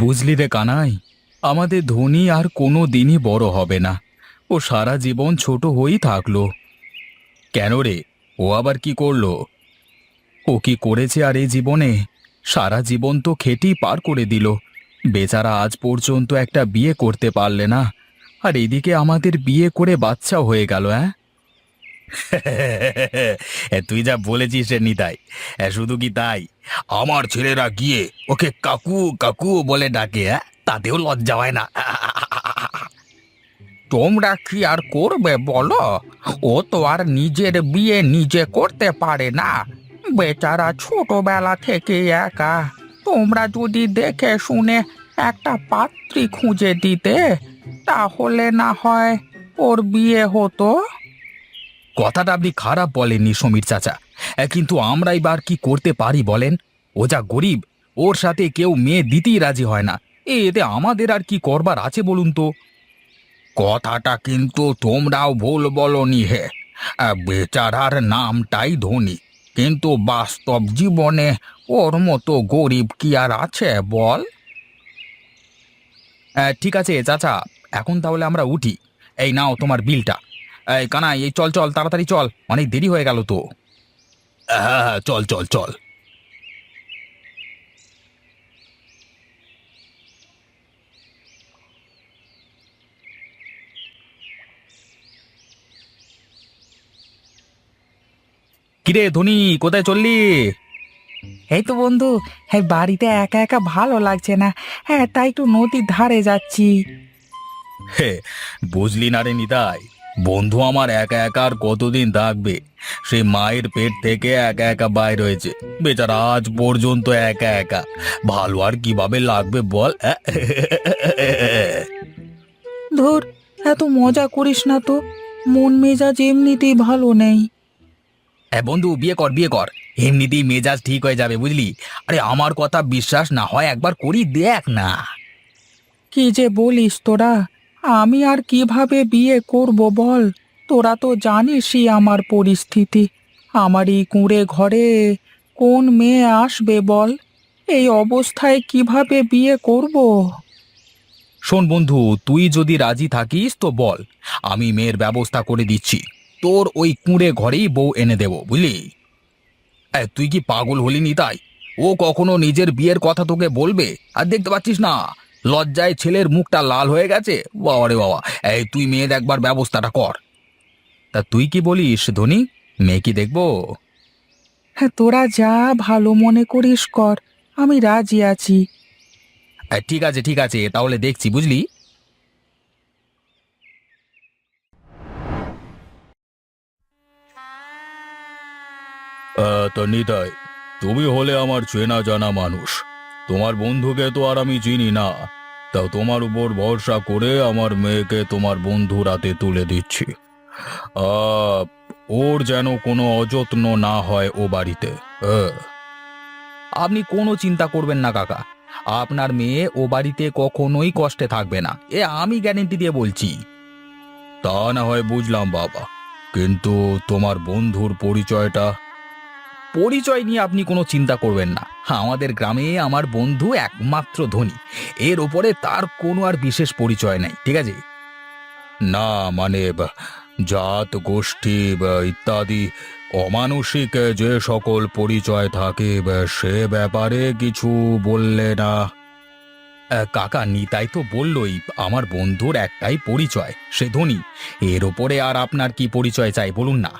বুঝলি রে কানাই, আমাদের ধনী আর কোনো দিনই বড় হবে না। ও সারা জীবন ছোট হয়েই থাকলো। কেন রে? ও আবার কি করলো? ও কি করেছে আর এই জীবনে? সারা জীবন তো খেটেই পার করে দিল। বেচারা আজ পর্যন্ত একটা বিয়ে করতে পারলে না। আর এদিকে আমাদের বিয়ে করে বাচ্চাও হয়ে গেল। হ্যাঁ, তুই যা বলেছিস রে নিতাই। শুধু কি তাই, আমার ছেলেরা গিয়ে ওকে কাকু কাকু বলে ডাকে। তাতেও লজ্জা হয় না? তোমরা কি আর করবে বলো? ও তো আর নিজের বিয়ে নিজে করতে পারে না। বেচারা ছোটবেলা থেকে একা। তোমরা যদি দেখে শুনে একটা পাত্রী খুঁজে দিতে, তাহলে না হয় ওর বিয়ে হতো। কথাটা আপনি খারাপ বলেননি সমীর চাচা। কিন্তু আমরা এবার কি করতে পারি বলেন? ও যা গরিব, ওর সাথে কেউ মেয়ে দিতেই রাজি হয় না। এতে আমাদের আর কি করবার আছে বলুন তো? কথাটা কিন্তু তোমরাও ভুল বলনি হে। বেচারার নামটাই ধনী, কিন্তু বাস্তব জীবনে ওর মতো গরিব কি আর আছে বল? ঠিক আছে চাচা, এখন তাহলে আমরা উঠি। এই নাও তোমার বিলটা। এই কানাই, এই চল চল, তাড়াতাড়ি চল, অনেক দেরি হয়ে গেল তো। হ্যাঁ হ্যাঁ, চল চল চল। কিরে ধনী, কোথায় চললি? এই তো বন্ধু, হ্যাঁ বাড়িতে একা একা ভালো লাগছে না। হ্যাঁ, তাই একটু নদীর ধারে যাচ্ছি। হে, বুঝলি না রে নিতাই, বন্ধু আমার একা একা আর কতদিন থাকবে? সে মায়ের পেট থেকে একা একা বাইর হয়েছে। বেচারা আজ পর্যন্ত একা একা। ভালো আর কিভাবে লাগবে বল? ধুর, এত মজা করিস না তো। মন মেজাজ এমনিতেই ভালো নেই। বন্ধু, বিয়ে কর বিয়ে কর। এমনিতেই মেজাজ ঠিক হয়ে যাবে বুঝলি। আরে আমার কথা বিশ্বাস না হয় একবার করি দেখ না। কি যে বলিস তোরা! আমি আর কিভাবে বিয়ে করব বল? তোরা তো জানিসই আমার পরিস্থিতি। আমার এই কুঁড়ে ঘরে কোন মেয়ে আসবে বল? এই অবস্থায় কিভাবে বিয়ে করব? শোন বন্ধু, তুই যদি রাজি থাকিস তো বল, আমি মেয়ের ব্যবস্থা করে দিচ্ছি। তোর ওই কুঁড়ে ঘরেই বউ এনে দেব বুঝলি। তুই কি পাগল হলি নি তাই? ও কখনো নিজের বিয়ের কথা তোকে বলবে? আর দেখতে পাচ্ছিস না, লজ্জায় ছেলের মুখটা লাল হয়ে গেছে। বাবা রে বাবা! তুই মেয়ের একবার ব্যবস্থাটা কর। তা তুই কি বলিস ধনী? মেয়ে কি দেখবো? হ্যাঁ, তোরা যা ভালো মনে করিস কর। আমি রাজি আছি। ঠিক আছে ঠিক আছে, তাহলে দেখছি বুঝলি। তা নিতাই, তুমি হলে আমার চেনা জানা মানুষ। তোমার বন্ধুকে তো আর আমি চিনি না। তাও তোমার উপর ভরসা করে আমার মেয়েকে তোমার বন্ধুর হাতে তুলে দিচ্ছি। আহ, ওর যেন কোনো অযত্ন না হয় ও বাড়িতে। আহ। আপনি কোনো চিন্তা করবেন না কাকা। আপনার মেয়ে ও বাড়িতে কখনোই কষ্টে থাকবে না, আমি গ্যারেন্টি দিয়ে বলছি। তা না হয় বুঝলাম বাবা, কিন্তু তোমার বন্ধুর পরিচয়টা? পরিচয় নিয়ে আপনি কোনো চিন্তা করবেন না। আমাদের গ্রামে আমার বন্ধু একমাত্র ধনী। এর ওপরে তার কোনো আর বিশেষ পরিচয় নাই, ঠিক আছে? না মানে জাত গোষ্ঠী ইত্যাদি অমানুষিক যে সকল পরিচয় থাকে, সে ব্যাপারে কিছু বললে না? কাকা, নিতাই তো বললই, আমার বন্ধুর একটাই পরিচয়, সে ধনী। এর ওপরে আর আপনার কি পরিচয় চাই বলুন না?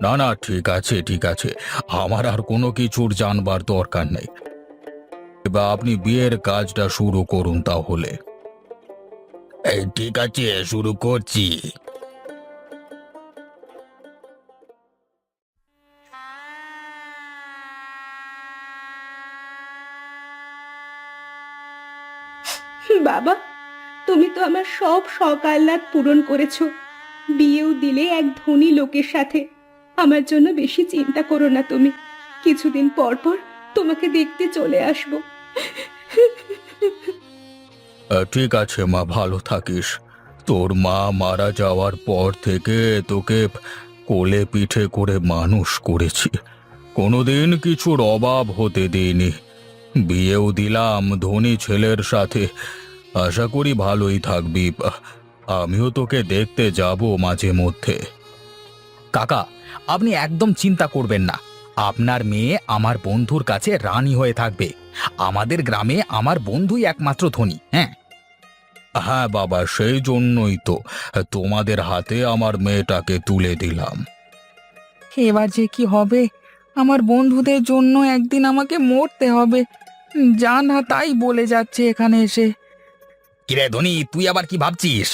না না, ঠিক আছে ঠিক আছে, আমার আর কোনো কিছুর জানবার দরকার নেই। এবার আপনি বিয়ের কাজটা শুরু করুন তাহলে। ঠিক আছে, শুরু করছি। বাবা, তুমি তো আমার সব শখ আহ্লাদ পূরণ করেছো। বিয়েও দিলে এক ধনী লোকের সাথে। আমার জন্য বেশি চিন্তা করো না তুমি। কিছুদিন পর পর তোমাকে দেখতে চলে আসবো। ঠিক আছে মা, ভালো থাকিস। তোর মা মারা যাওয়ার পর থেকে তোকে কোলে পিঠে করে মানুষ করেছি, কোনোদিন কিছুর অভাব হতে দিইনি। বিয়েও দিলাম ধনী ছেলের সাথে। আশা করি ভালোই থাকবি। আমিও তোকে দেখতে যাব মাঝে মধ্যে। কাকা, আপনি একদম চিন্তা করবেন না। আপনার মেয়ে আমার বন্ধুর কাছে রানী হয়ে থাকবে। আমাদের গ্রামে আমার বন্ধুই একমাত্র ধনী। হ্যাঁ হ্যাঁ বাবা, সেই জন্যই তো তোমাদের হাতে আমার মেয়েটাকে তুলে দিলাম। এবার যে কি হবে, আমার বন্ধুদের জন্য একদিন আমাকে মরতে হবে। যা না তাই বলে যাচ্ছে এখানে এসে। কিরে ধনী, তুই আবার কি ভাবছিস?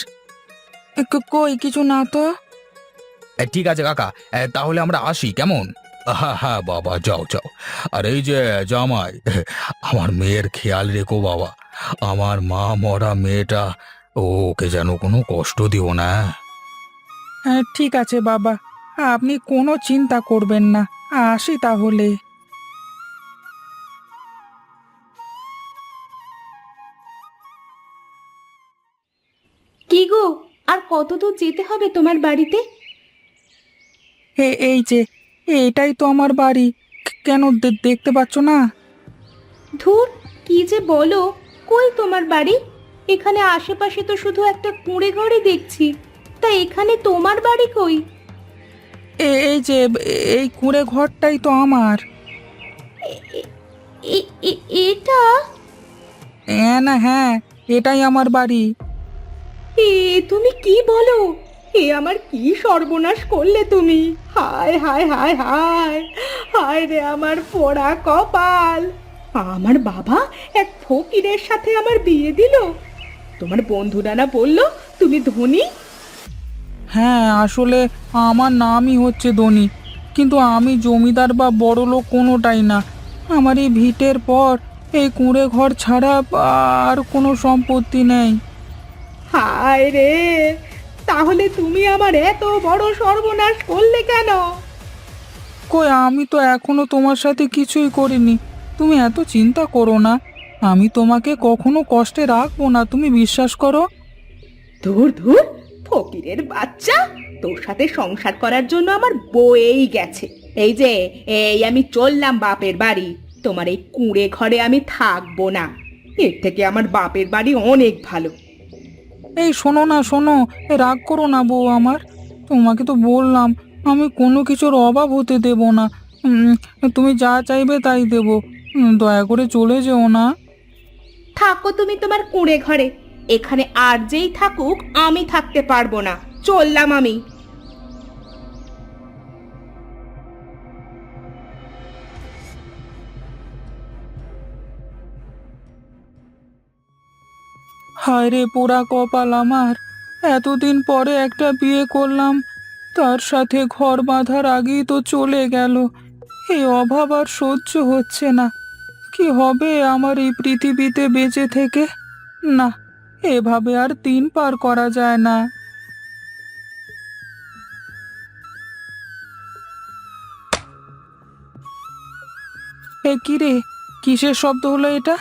কই কিছু না তো। ঠিক আছে কাকা, তাহলে আমরা আসি কেমন? হ্যাঁ হ্যাঁ বাবা, যাও যাও। আর এই যে জামাই, আমার মেয়ের খেয়াল রেখো বাবা। আমার মা মরা মেয়েটা, ওকে যেন কোনো কষ্ট দিও না। হ্যাঁ ঠিক আছে বাবা, আপনি কোনো চিন্তা করবেন না। আসি তাহলে। কি গো, আর কত দূর যেতে হবে তোমার বাড়িতে? এই যে এটাই তো আমার বাড়ি। কেন দেখতে পাচ্ছ না? ধুর, কি যে বলো! কই তোমার বাড়ি? এখানে আশেপাশে তো শুধু একটা কুঁড়ে ঘরই দেখছি। তা এখানে তোমার বাড়ি কই? এই যে এই কুঁড়ে ঘরটাই তো আমার। এটা হ্যাঁ না হ্যাঁ, এটাই আমার বাড়ি। তুমি কি বলো? আমার কি সর্বনাশ করলে তুমি! হায় হায় হায় হায়! হায় রে আমার পোড়া কপাল! আমার বাবা এক ফকিরের সাথে আমার বিয়ে দিল। তোমার বন্ধুরা না বললো তুমি ধনী? হ্যাঁ আসলে আমার নামই হচ্ছে ধনী, কিন্তু আমি জমিদার বা বড়লোক কোনোটাই না। আমার এই ভিটের পর এই কুঁড়ে ঘর ছাড়া আর কোনো সম্পত্তি নেই। হায় রে! তাহলে তুমি আমার এত বড় সর্বনাশ করলে কেন? কই আমি তো এখনো তোমার সাথে কিছুই করিনি। তুমি এত চিন্তা করো না, আমি তোমাকে কখনো কষ্টে রাখবো না, তুমি বিশ্বাস করো। ধুর ধুর, ফকিরের বাচ্চা! তোর সাথে সংসার করার জন্য আমার বয়েই গেছে। এই যে, এই আমি চললাম বাপের বাড়ি। তোমার এই কুঁড়ে ঘরে আমি থাকবো না। এর থেকে আমার বাপের বাড়ি অনেক ভালো। এই শোনো না শোনো, রাগ করো না বউ আমার। তোমাকে তো বললাম আমি কোনো কিছুর অভাব হতে দেব না। উম, তুমি যা চাইবে তাই দেব। দয়া করে চলে যেও না। থাকো তুমি তোমার কুঁড়ে ঘরে। এখানে আর যেই থাকুক আমি থাকতে পারবো না। চললাম আমি। হায় রে পোড়া কপাল আমার! এতদিন পরে একটা বিয়ে করলাম, তার সাথে ঘর বাঁধার আগেই তো চলে গেল। এই অভাব আর সহ্য হচ্ছে না। কি হবে আমার এই পৃথিবীতে বেঁচে থেকে? না, এভাবে আর দিন পার করা যায় না। এ কি রে, কিসের শব্দ হলো এটা?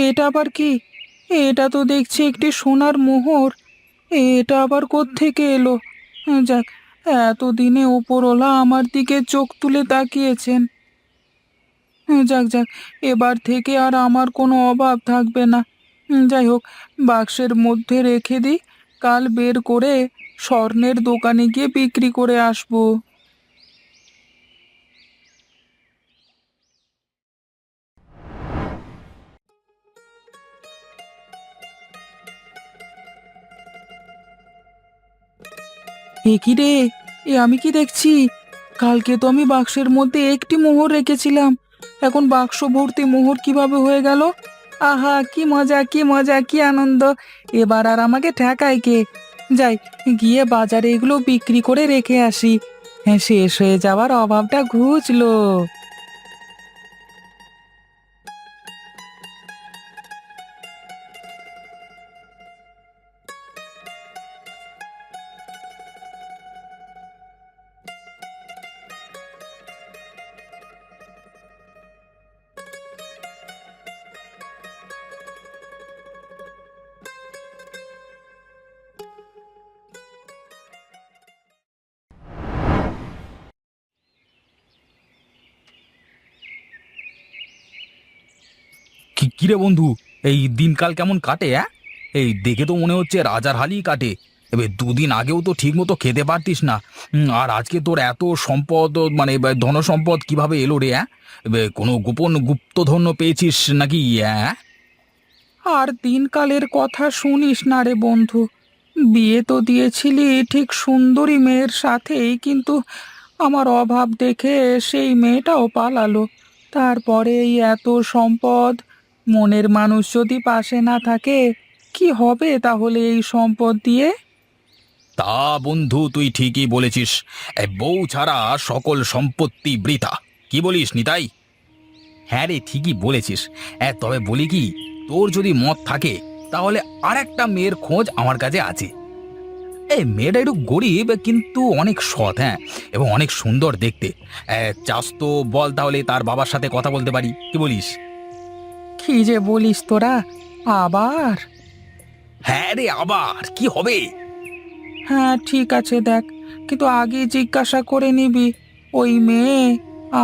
এটা আবার কি? এটা তো দেখছি একটি সোনার মোহর। এটা আবার কোত্থেকে এলো? যাক, এতদিনে ওপরওয়ালা আমার দিকে চোখ তুলে তাকিয়েছেন। যাক যাক, এবার থেকে আর আমার কোনো অভাব থাকবে না। যাই হোক, বাক্সের মধ্যে রেখে দিই, কাল বের করে স্বর্ণের দোকানে গিয়ে বিক্রি করে আসবো। এ কি রে, এ আমি কি দেখছি? কালকে তো আমি বাক্সের মধ্যে একটি মোহর রেখেছিলাম, এখন বাক্স ভর্তি মোহর কিভাবে হয়ে গেল? আহা কি মজা কি মজা কি আনন্দ! এবার আর আমাকে ঠেকায় কে? যাই, গিয়ে বাজারে এগুলো বিক্রি করে রেখে আসি। হ্যাঁ, শেষ হয়ে যাওয়ার অভাবটা ঘুচলো। কিরে বন্ধু, এই দিনকাল কেমন কাটে? এই দেখে তো মনে হচ্ছে রাজার হালই কাটে। এবার দুদিন আগেও তো ঠিক মতো খেতে পারতিস না, আর আজকে তোর এত সম্পদ, মানে ধন সম্পদ কিভাবে এলো রে? কোনো গোপন গুপ্তধন পেয়েছিস নাকি? আর দিনকালের কথা শুনিস না রে বন্ধু। বিয়ে তো দিয়েছিলি ঠিক সুন্দরী মেয়ের সাথেই, কিন্তু আমার অভাব দেখে সেই মেয়েটাও পালালো। তারপরে এই এত সম্পদ, মনের মানুষ যদি পাশে না থাকে, কি হবে তাহলে এই সম্পদ দিয়ে? তা বন্ধু, তুই ঠিকই বলেছিস। বউ ছাড়া সকল সম্পত্তি বৃথা। কি বলিস নিতাই? হ্যাঁ রে, ঠিকই বলেছিস। তবে বলি কি, তোর যদি মত থাকে তাহলে আর একটা মেয়ের খোঁজ আমার কাছে আছে। এই মেয়েটা একটু গরিব কিন্তু অনেক সৎ, হ্যাঁ, এবং অনেক সুন্দর দেখতে। চাস তো বল, তাহলে তার বাবার সাথে কথা বলতে পারি। কি বলিস? কি যে বলিস তোরা আবার! হ্যাঁ রে, আবার কি হবে? হ্যাঁ ঠিক আছে, দেখ, কিন্তু আগে জিজ্ঞাসা করে নিবি ওই মেয়ে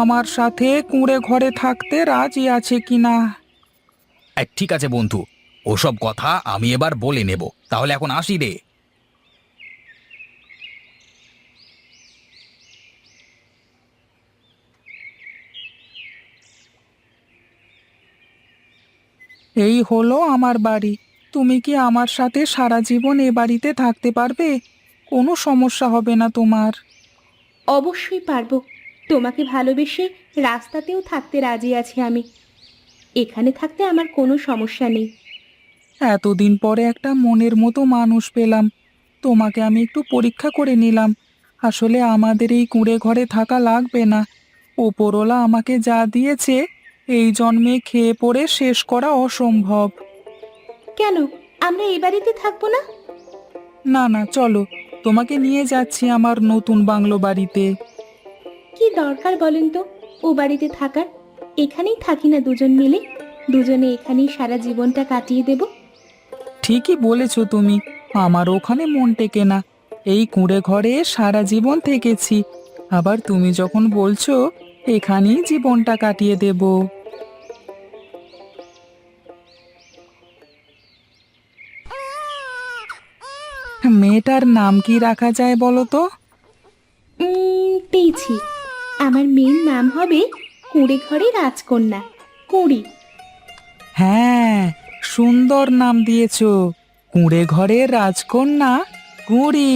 আমার সাথে কুঁড়ে ঘরে থাকতে রাজি আছে কিনা। ঠিক আছে বন্ধু, ওসব কথা আমি এবার বলে নেব। তাহলে এখন আসি রে। এই হলো আমার বাড়ি। তুমি কি আমার সাথে সারা জীবন এ বাড়িতে থাকতে পারবে? কোনো সমস্যা হবে না তোমার? অবশ্যই পারবো। তোমাকে ভালোবেসে রাস্তাতেও থাকতে রাজি আছি আমি। এখানে থাকতে আমার কোনো সমস্যা নেই। এতদিন পরে একটা মনের মতো মানুষ পেলাম। তোমাকে আমি একটু পরীক্ষা করে নিলাম। আসলে আমাদের এই কুঁড়ে ঘরে থাকা লাগবে না। ওপরওয়ালা আমাকে যা দিয়েছে, এই জন্মে খেয়ে পড়ে শেষ করা অসম্ভব। কেন, আমরা এই বাড়িতে থাকবো না? না না, চলো, তোমাকে নিয়ে যাচ্ছি আমার নতুন বাংলো বাড়িতে। কি দরকার বলেন তো ও বাড়িতে থাকার? এখানেই থাকি না দুজন মিলে? দুজনে এখানেই সারা জীবনটা কাটিয়ে দেব। ঠিকই বলেছো তুমি, আমার ওখানে মন টেকে না। এই কুঁড়ে ঘরে সারা জীবন থেকেছি, আবার তুমি যখন বলছো এখানেই জীবনটা কাটিয়ে দেব। মেয়েটার নাম কি রাখা যায় বলো তো? পেয়েছি। আমার মেয়ের নাম হবে কুঁড়ে ঘরে রাজকন্যা, কুঁড়ি। হ্যাঁ, সুন্দর নাম দিয়েছো, কুঁড়ে ঘরের রাজকন্যা কুঁড়ি।